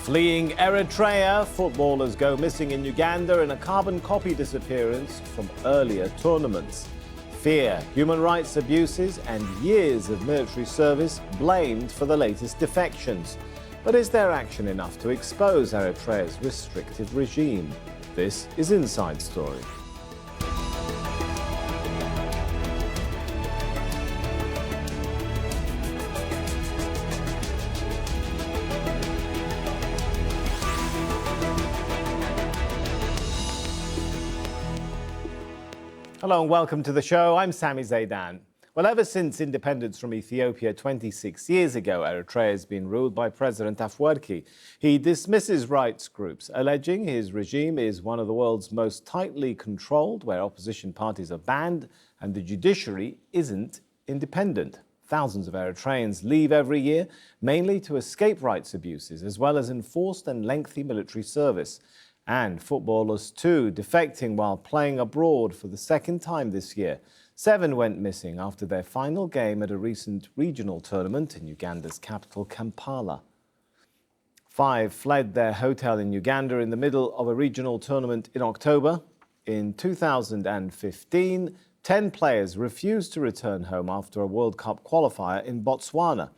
Fleeing Eritrea, footballers go missing in Uganda in a carbon copy disappearance from earlier tournaments. Fear, human rights abuses and years of military service blamed for the latest defections. But is their action enough to expose Eritrea's restrictive regime? This is Inside Story. Hello and welcome to the show. I'm Sami Zaidan. Well, ever since independence from Ethiopia 26 years ago, Eritrea has been ruled by President Afwerki. He dismisses rights groups, alleging his regime is one of the world's most tightly controlled, where opposition parties are banned and the judiciary isn't independent. Thousands of Eritreans leave every year, mainly to escape rights abuses, as well as enforced and lengthy military service. And footballers too, defecting while playing abroad for the second time this year. 7 went missing after their final game at a recent regional tournament in Uganda's capital, Kampala. 5 fled their hotel in Uganda in the middle of a regional tournament in October. In 2015, 10 players refused to return home after a World Cup qualifier in Botswana.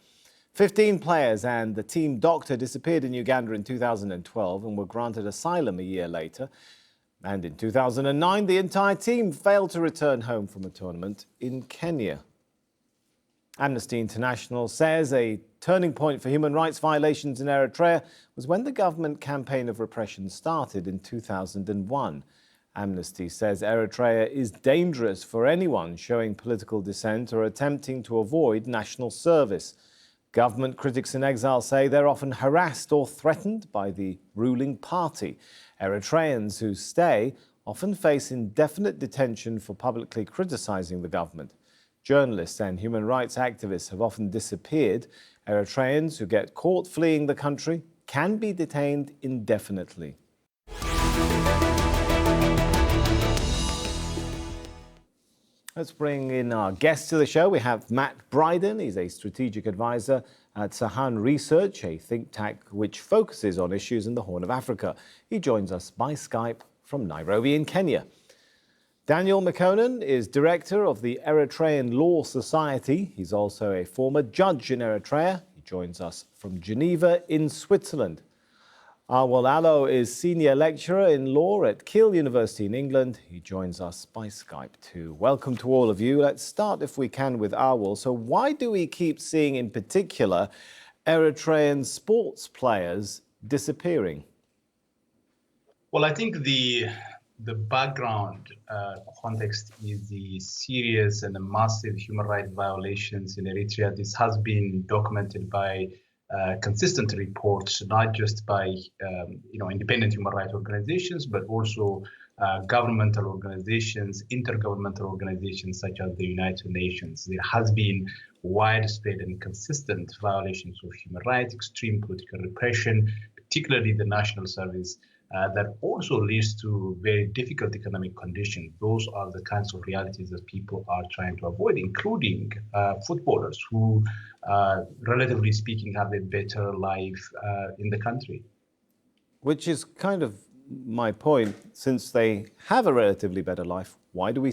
15 players and the team doctor disappeared in Uganda in 2012 and were granted asylum a year later. And in 2009, the entire team failed to return home from a tournament in Kenya. Amnesty International says a turning point for human rights violations in Eritrea was when the government campaign of repression started in 2001. Amnesty says Eritrea is dangerous for anyone showing political dissent or attempting to avoid national service. Government critics in exile say they're often harassed or threatened by the ruling party. Eritreans who stay often face indefinite detention for publicly criticizing the government. Journalists and human rights activists have often disappeared. Eritreans who get caught fleeing the country can be detained indefinitely. Let's bring in our guest to the show. We have Matt Bryden. He's a strategic advisor at Sahan Research, a think tank which focuses on issues in the Horn of Africa. He joins us by Skype from Nairobi in Kenya. Daniel McConan is director of the Eritrean Law Society. He's also a former judge in Eritrea. He joins us from Geneva in Switzerland. Awal Allo is senior lecturer in law at Keele University in England. He joins us by Skype too. Welcome to all of you. Let's start, if we can, with Awal. So why do we keep seeing, in particular, Eritrean sports players disappearing? Well, I think the background context is the serious and the massive human rights violations in Eritrea. This has been documented by consistent reports, not just by independent human rights organizations, but also governmental organizations, intergovernmental organizations such as the United Nations. There has been widespread and consistent violations of human rights, extreme political repression, particularly the national service, that also leads to very difficult economic conditions. Those are the kinds of realities that people are trying to avoid, including footballers who, relatively speaking, have a better life in the country. Which is kind of my point. Since they have a relatively better life, why do we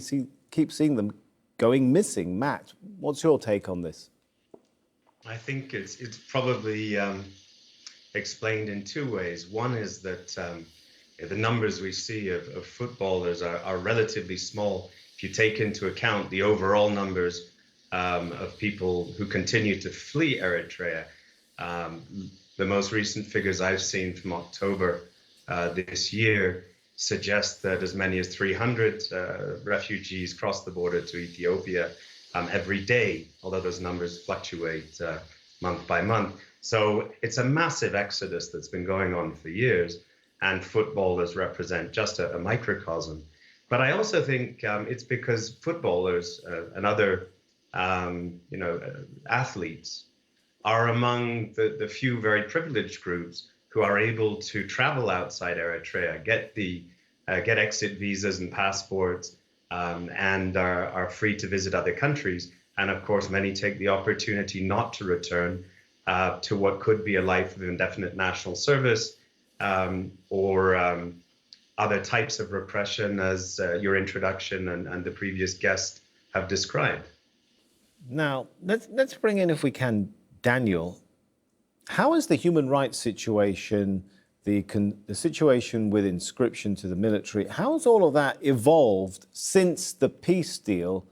keep seeing them going missing? Matt, what's your take on this? I think it's probably explained in 2 ways. One is that the numbers we see of footballers are relatively small if you take into account the overall numbers of people who continue to flee Eritrea. The most recent figures I've seen from October this year suggest that as many as 300 refugees cross the border to Ethiopia every day, although those numbers fluctuate month by month. So it's a massive exodus that's been going on for years, and footballers represent just a microcosm. But I also think it's because footballers and other athletes are among the few very privileged groups who are able to travel outside Eritrea, get exit visas and passports, and are free to visit other countries. And of course, many take the opportunity not to return to what could be a life of indefinite national service, or other types of repression, as your introduction and the previous guest have described. Now, let's bring in, if we can, Daniel. How is the human rights situation, the situation with inscription to the military, how has all of that evolved since the peace deal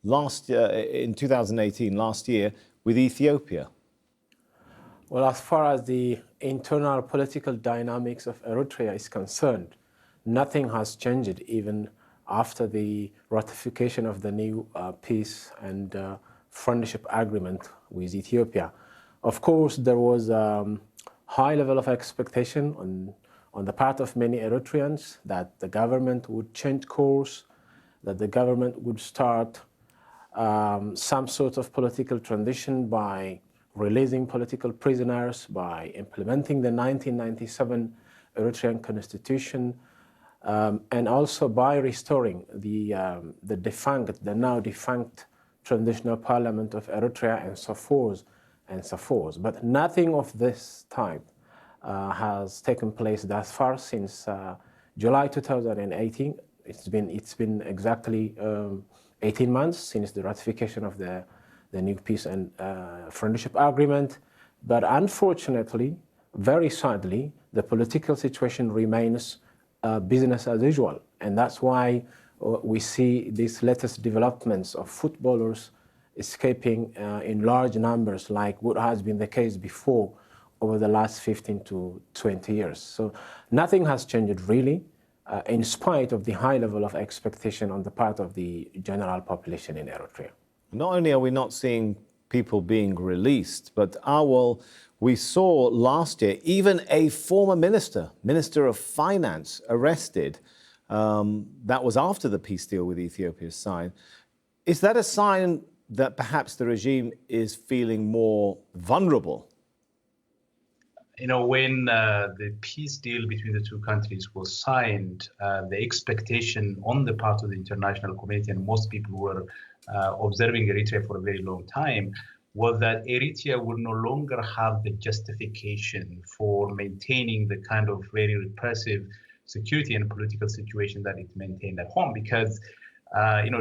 in 2018, last year, with Ethiopia? Well, as far as the internal political dynamics of Eritrea is concerned, nothing has changed even after the ratification of the new peace and friendship agreement with Ethiopia. Of course, there was a high level of expectation on the part of many Eritreans that the government would change course, that the government would start some sort of political transition by releasing political prisoners, by implementing the 1997 Eritrean constitution, and also by restoring the now defunct transitional parliament of Eritrea, and so forth and so forth. But nothing of this type has taken place thus far since July 2018. It's been exactly 18 months since the ratification of the new peace and friendship agreement. But unfortunately, very sadly, the political situation remains business as usual. And that's why we see these latest developments of footballers escaping in large numbers, like what has been the case before over the last 15 to 20 years. So nothing has changed really, in spite of the high level of expectation on the part of the general population in Eritrea. Not only are we not seeing people being released, but we saw last year even a former Minister of Finance, arrested. That was after the peace deal with Ethiopia is signed. Is that a sign that perhaps the regime is feeling more vulnerable? You know, when the peace deal between the two countries was signed, the expectation on the part of the international community, and most people were observing Eritrea for a very long time, was that Eritrea would no longer have the justification for maintaining the kind of very repressive security and political situation that it maintained at home. Because,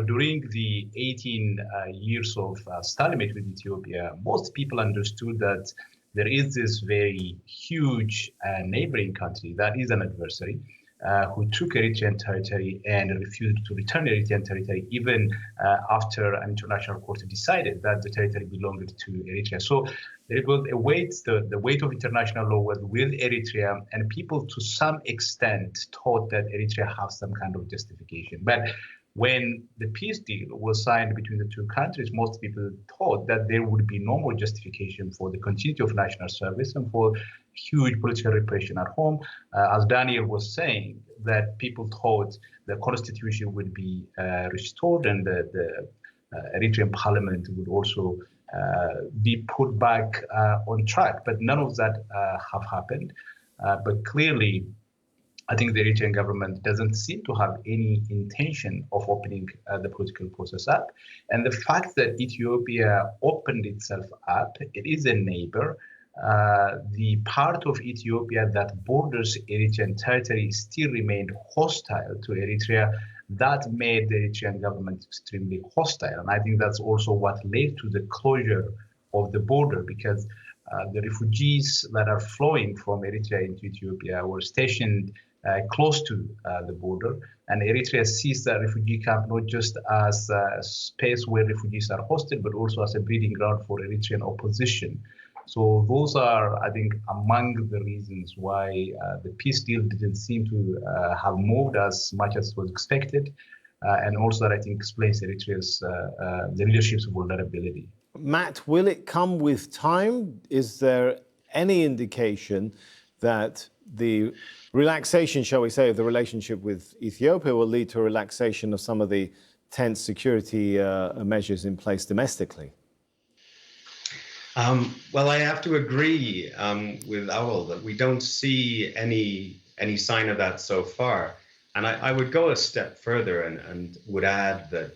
during the 18 years of stalemate with Ethiopia, most people understood that there is this very huge neighboring country that is an adversary, who took Eritrean territory and refused to return Eritrean territory even after an international court decided that the territory belonged to Eritrea. So there was a weight, the weight of international law was with Eritrea, and people to some extent thought that Eritrea has some kind of justification. But when the peace deal was signed between the two countries, most people thought that there would be no more justification for the continuity of national service and for huge political repression at home. As Daniel was saying, that people thought the constitution would be restored and the Eritrean parliament would also be put back on track. But none of that have happened. But clearly, I think the Eritrean government doesn't seem to have any intention of opening the political process up. And the fact that Ethiopia opened itself up, it is a neighbor. The part of Ethiopia that borders Eritrean territory still remained hostile to Eritrea. That made the Eritrean government extremely hostile. And I think that's also what led to the closure of the border, because the refugees that are flowing from Eritrea into Ethiopia were stationed close to the border, and Eritrea sees that refugee camp not just as a space where refugees are hosted, but also as a breeding ground for Eritrean opposition. So those are, I think, among the reasons why the peace deal didn't seem to have moved as much as was expected, and also that I think explains Eritrea's the leadership's vulnerability. Matt, will it come with time? Is there any indication that the relaxation, shall we say, of the relationship with Ethiopia will lead to a relaxation of some of the tense security measures in place domestically? Well, I have to agree with Awal that we don't see any sign of that so far. And I would go a step further and would add that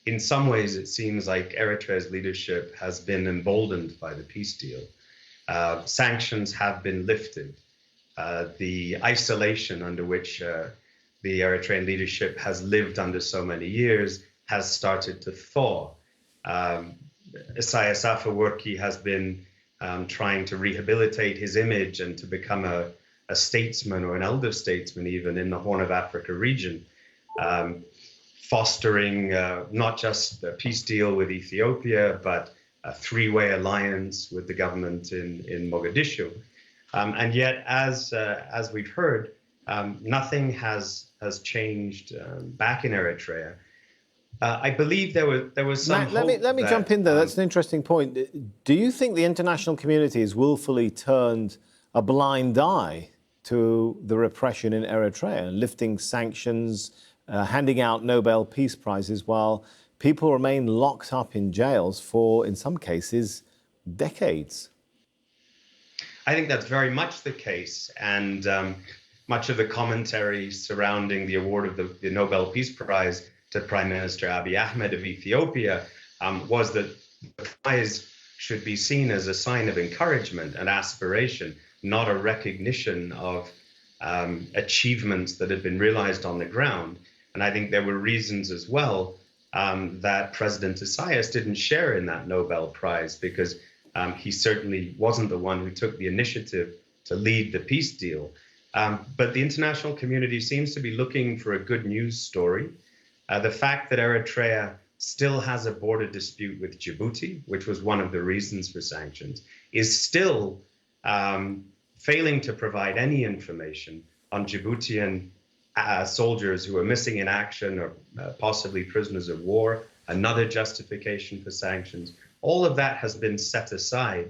in some ways it seems like Eritrea's leadership has been emboldened by the peace deal. Sanctions have been lifted. The isolation under which the Eritrean leadership has lived under so many years has started to thaw. Isaias Afwerki has been trying to rehabilitate his image and to become a statesman or an elder statesman even in the Horn of Africa region, fostering not just a peace deal with Ethiopia, but a three-way alliance with the government in Mogadishu. And yet, as we've heard, nothing has changed back in Eritrea. I believe there was some Matt, let me jump in there. That's an interesting point. Do you think the international community has willfully turned a blind eye to the repression in Eritrea, lifting sanctions, handing out Nobel Peace Prizes while people remain locked up in jails for, in some cases, decades? I think that's very much the case, and much of the commentary surrounding the award of the Nobel Peace Prize to Prime Minister Abiy Ahmed of Ethiopia was that the prize should be seen as a sign of encouragement and aspiration, not a recognition of achievements that had been realized on the ground. And I think there were reasons as well that President Isaias didn't share in that Nobel Prize, because he certainly wasn't the one who took the initiative to lead the peace deal. But the international community seems to be looking for a good news story. The fact that Eritrea still has a border dispute with Djibouti, which was one of the reasons for sanctions, is still failing to provide any information on Djiboutian soldiers who are missing in action or possibly prisoners of war, another justification for sanctions. All of that has been set aside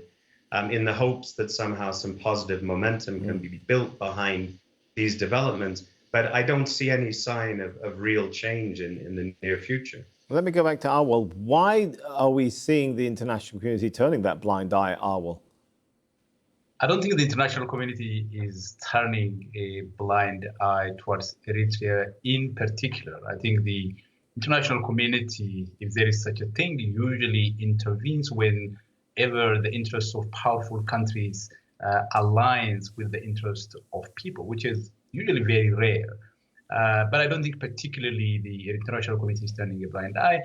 in the hopes that somehow some positive momentum can be built behind these developments. But I don't see any sign of real change in the near future. Well, let me go back to Arwal. Why are we seeing the international community turning that blind eye, Arwal? I don't think the international community is turning a blind eye towards Eritrea in particular. I think the international community, if there is such a thing, usually intervenes whenever the interests of powerful countries aligns with the interests of people, which is usually very rare. But I don't think particularly the international community is turning a blind eye.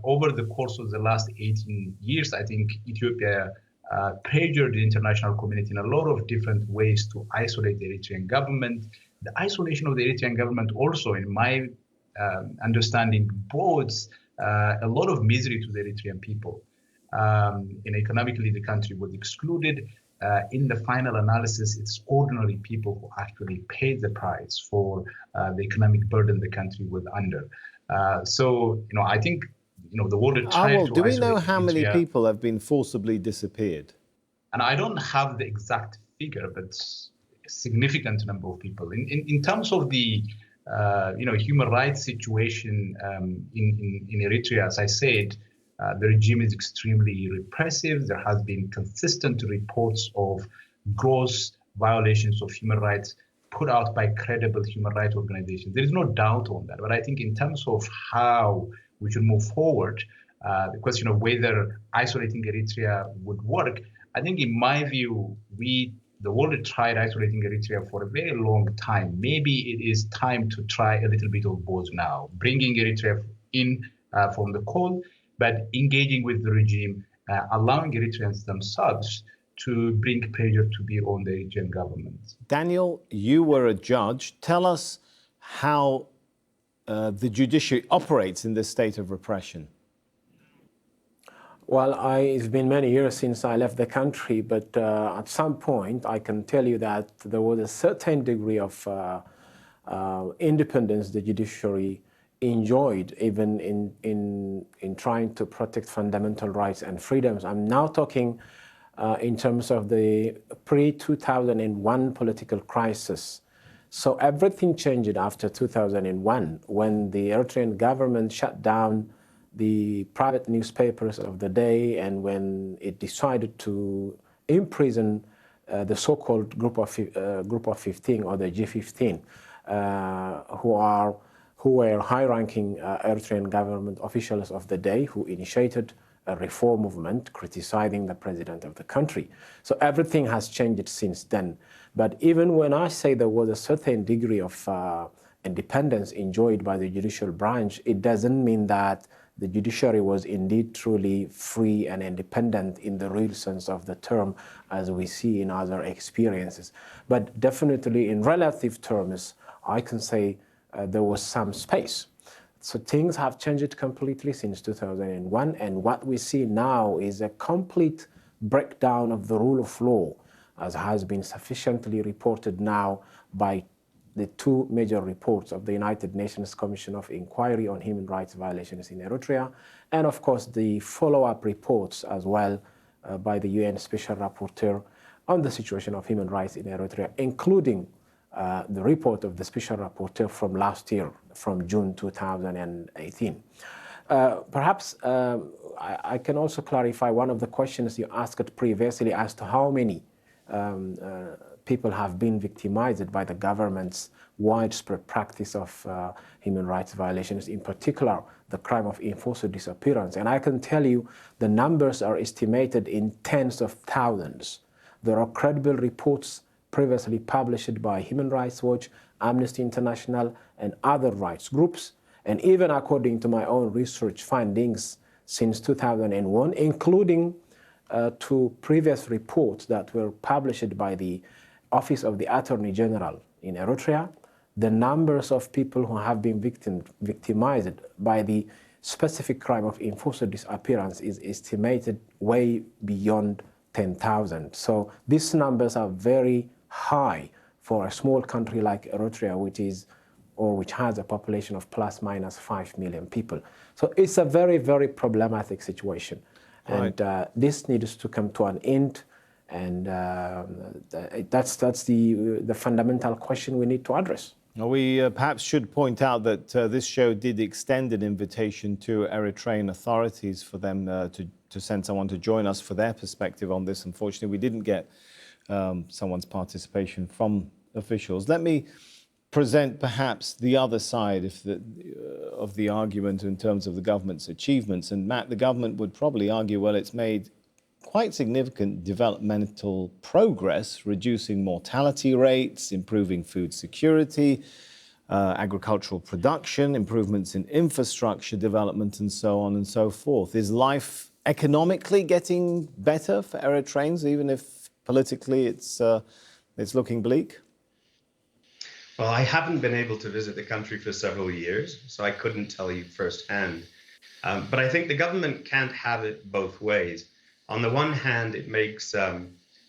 Over the course of the last 18 years, I think Ethiopia pressured the international community in a lot of different ways to isolate the Eritrean government. The isolation of the Eritrean government also, in my understanding, brought a lot of misery to the Eritrean people. Economically, the country was excluded. In the final analysis, it's ordinary people who actually paid the price for the economic burden the country was under. I think, the world is trying to do we know isolate how many Eritrea. people have been forcibly disappeared? And I don't have the exact figure, but a significant number of people. In terms of the human rights situation in Eritrea, as I said, the regime is extremely repressive. There has been consistent reports of gross violations of human rights put out by credible human rights organizations. There is no doubt on that. But I think in terms of how we should move forward, the question of whether isolating Eritrea would work, I think in my view, the world had tried isolating Eritrea for a very long time. Maybe it is time to try a little bit of both now, bringing Eritrea in from the cold, but engaging with the regime, allowing Eritreans themselves to bring pressure to bear on the Eritrean government. Daniel, you were a judge. Tell us how the judiciary operates in this state of repression. Well, it's been many years since I left the country, but at some point I can tell you that there was a certain degree of independence the judiciary enjoyed, even in trying to protect fundamental rights and freedoms. I'm now talking in terms of the pre-2001 political crisis. So everything changed after 2001 when the Eritrean government shut down the private newspapers of the day, and when it decided to imprison the so-called Group of 15 or the G15, who were high-ranking Eritrean government officials of the day who initiated a reform movement criticizing the president of the country. So everything has changed since then. But even when I say there was a certain degree of independence enjoyed by the judicial branch, it doesn't mean that the judiciary was indeed truly free and independent in the real sense of the term, as we see in other experiences. But definitely in relative terms, I can say there was some space. So things have changed completely since 2001, and what we see now is a complete breakdown of the rule of law, as has been sufficiently reported now by the two major reports of the United Nations Commission of Inquiry on Human Rights Violations in Eritrea, and of course the follow-up reports as well by the UN Special Rapporteur on the situation of human rights in Eritrea, including the report of the Special Rapporteur from last year, from June 2018. Perhaps I can also clarify one of the questions you asked previously as to how many people have been victimized by the government's widespread practice of human rights violations, in particular the crime of enforced disappearance. And I can tell you the numbers are estimated in tens of thousands. There are credible reports previously published by Human Rights Watch, Amnesty International, and other rights groups. And even according to my own research findings since 2001, including to previous reports that were published by the Office of the Attorney General in Eritrea, the numbers of people who have been victimized by the specific crime of enforced disappearance is estimated way beyond 10,000. So these numbers are very high for a small country like Eritrea, which has a population of plus minus 5 million people. So it's a very, very problematic situation. Right. And this needs to come to an end. And that's the fundamental question we need to address. Well, we perhaps should point out that this show did extend an invitation to Eritrean authorities for them to send someone to join us for their perspective on this. Unfortunately, we didn't get someone's participation from officials. Let me present perhaps the other side of the argument in terms of the government's achievements. And Matt, the government would probably argue, well, it's made quite significant developmental progress, reducing mortality rates, improving food security, agricultural production, improvements in infrastructure development, and so on and so forth. Is life economically getting better for Eritreans, even if politically it's looking bleak? Well, I haven't been able to visit the country for several years, so I couldn't tell you firsthand. But I think the government can't have it both ways. On the one hand, it makes a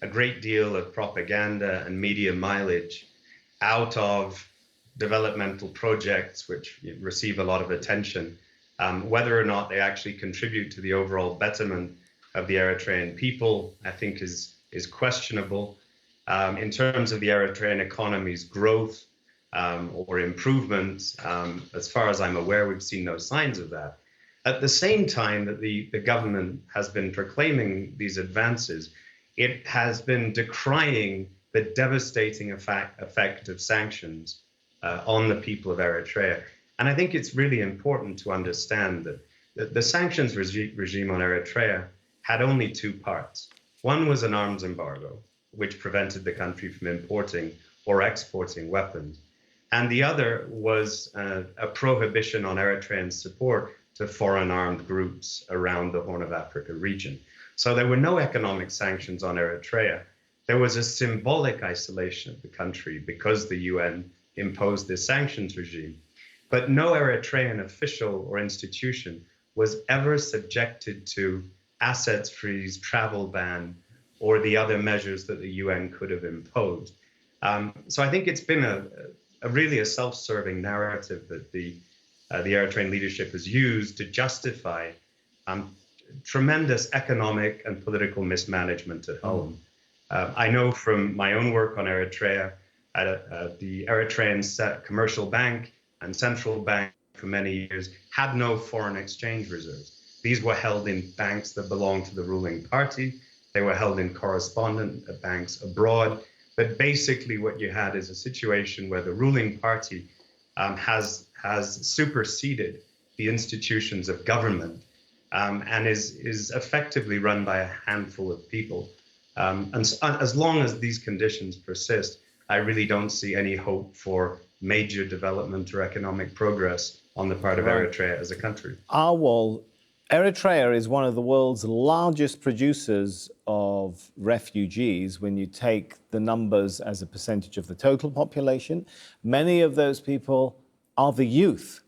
great deal of propaganda and media mileage out of developmental projects which receive a lot of attention. Whether or not they actually contribute to the overall betterment of the Eritrean people, I think is questionable. In terms of the Eritrean economy's growth or improvements, as far as I'm aware, we've seen no signs of that. At the same time that the government has been proclaiming these advances, it has been decrying the devastating effect of sanctions on the people of Eritrea. And I think it's really important to understand that the sanctions regime on Eritrea had only two parts. One was an arms embargo, which prevented the country from importing or exporting weapons. And the other was a prohibition on Eritrean support to foreign armed groups around the Horn of Africa region. So there were no economic sanctions on Eritrea. There was a symbolic isolation of the country because the UN imposed this sanctions regime. But no Eritrean official or institution was ever subjected to assets freeze, travel ban, or the other measures that the UN could have imposed. So I think it's been a really self-serving narrative that the Eritrean leadership has used to justify tremendous economic and political mismanagement at home. I know from my own work on Eritrea, the Eritrean Commercial Bank and Central Bank for many years had no foreign exchange reserves. These were held in banks that belonged to the ruling party. They were held in correspondent banks abroad. But basically what you had is a situation where the ruling party has superseded the institutions of government and is effectively run by a handful of people. As long as these conditions persist, I really don't see any hope for major development or economic progress on the part of Eritrea as a country. Eritrea is one of the world's largest producers of refugees when you take the numbers as a percentage of the total population. Many of those people are the youth.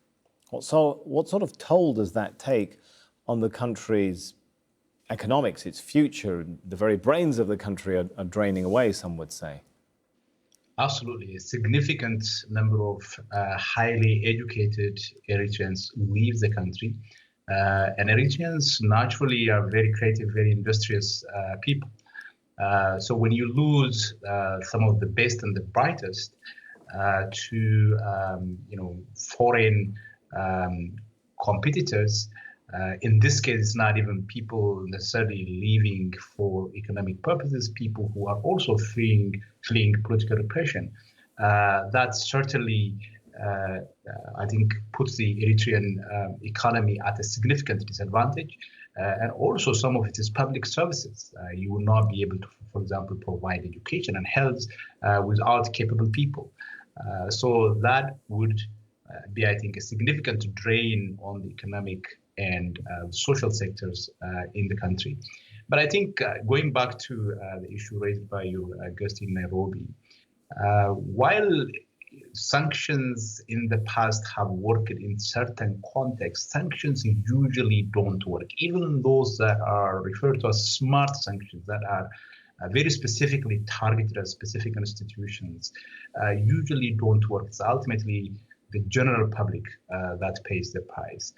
What sort of toll does that take on the country's economics, its future? The very brains of the country are draining away, some would say. Absolutely. A significant number of highly educated Eritreans leave the country. And Eritreans naturally are very creative, very industrious people. So when you lose some of the best and the brightest to foreign competitors, in this case, it's not even people necessarily leaving for economic purposes, people who are also fleeing political repression. That certainly, I think, puts the Eritrean economy at a significant disadvantage. And also some of it is public services. You will not be able to, for example, provide education and health without capable people. So that would be, I think, a significant drain on the economic and social sectors in the country. But I think going back to the issue raised by your guest in Nairobi, while sanctions in the past have worked in certain contexts, sanctions usually don't work. Even those that are referred to as smart sanctions, that are very specifically targeted at specific institutions, usually don't work. It's ultimately the general public that pays the price.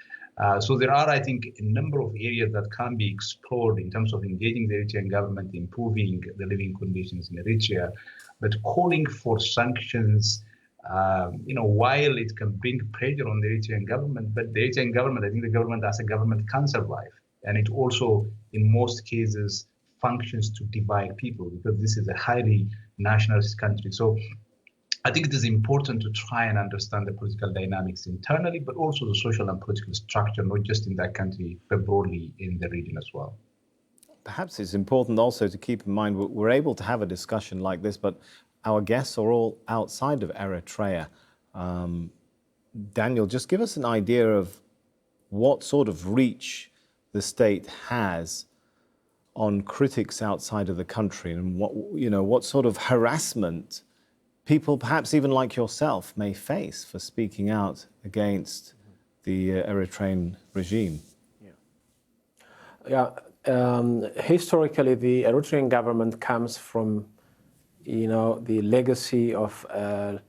So there are, I think, a number of areas that can be explored in terms of engaging the Eritrean government, improving the living conditions in Eritrea, but calling for sanctions, while it can bring pressure on the Eritrean government, but the Eritrean government, I think the government as a government can survive. And it also, in most cases, functions to divide people, because this is a highly nationalist country. So I think it is important to try and understand the political dynamics internally, but also the social and political structure, not just in that country, but broadly in the region as well. Perhaps it's important also to keep in mind we're able to have a discussion like this, but our guests are all outside of Eritrea. Daniel, just give us an idea of what sort of reach the state has on critics outside of the country, and what sort of harassment people, perhaps even like yourself, may face for speaking out against the Eritrean regime. Historically, the Eritrean government comes from, the legacy of a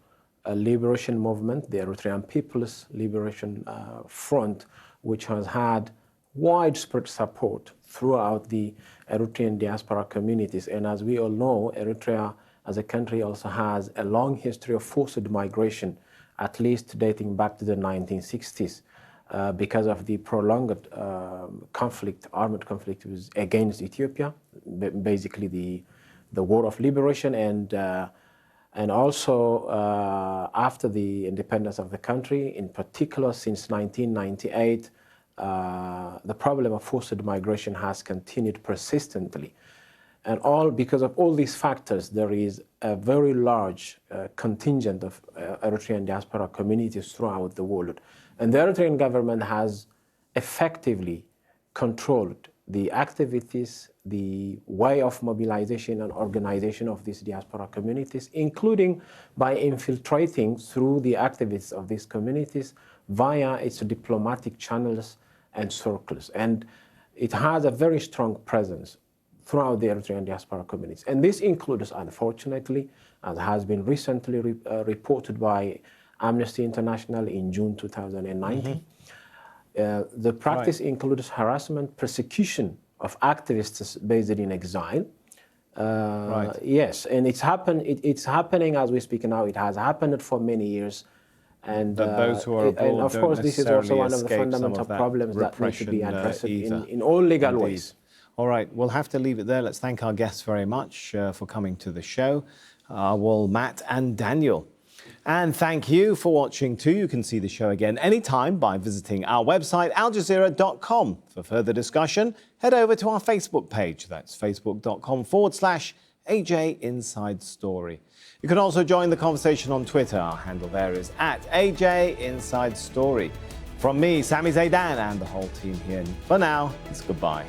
liberation movement, the Eritrean People's Liberation Front, which has had widespread support throughout the Eritrean diaspora communities. And as we all know, Eritrea as a country also has a long history of forced migration, at least dating back to the 1960s, because of the prolonged armed conflict against Ethiopia, basically the War of Liberation, and also after the independence of the country, in particular since 1998, the problem of forced migration has continued persistently. And because of all these factors, there is a very large contingent of Eritrean diaspora communities throughout the world. And the Eritrean government has effectively controlled the activities, the way of mobilization and organization of these diaspora communities, including by infiltrating through the activities of these communities via its diplomatic channels and circles. And it has a very strong presence throughout the Eritrean diaspora communities. And this includes, unfortunately, as has been recently reported by Amnesty International in June 2019, the practice includes harassment, persecution of activists based in exile. Yes, and it's happening as we speak now. It has happened for many years. And those who are abroad, and of course, this is also one of the fundamental problems that need to be addressed in all legal ways. All right, we'll have to leave it there. Let's thank our guests very much for coming to the show. Matt and Daniel. And thank you for watching too. You can see the show again anytime by visiting our website, aljazeera.com. For further discussion, head over to our Facebook page. That's facebook.com/AJ Inside Story. You can also join the conversation on Twitter. Our handle there is @AJ Inside Story. From me, Sami Zaidan, and the whole team here, for now, it's goodbye.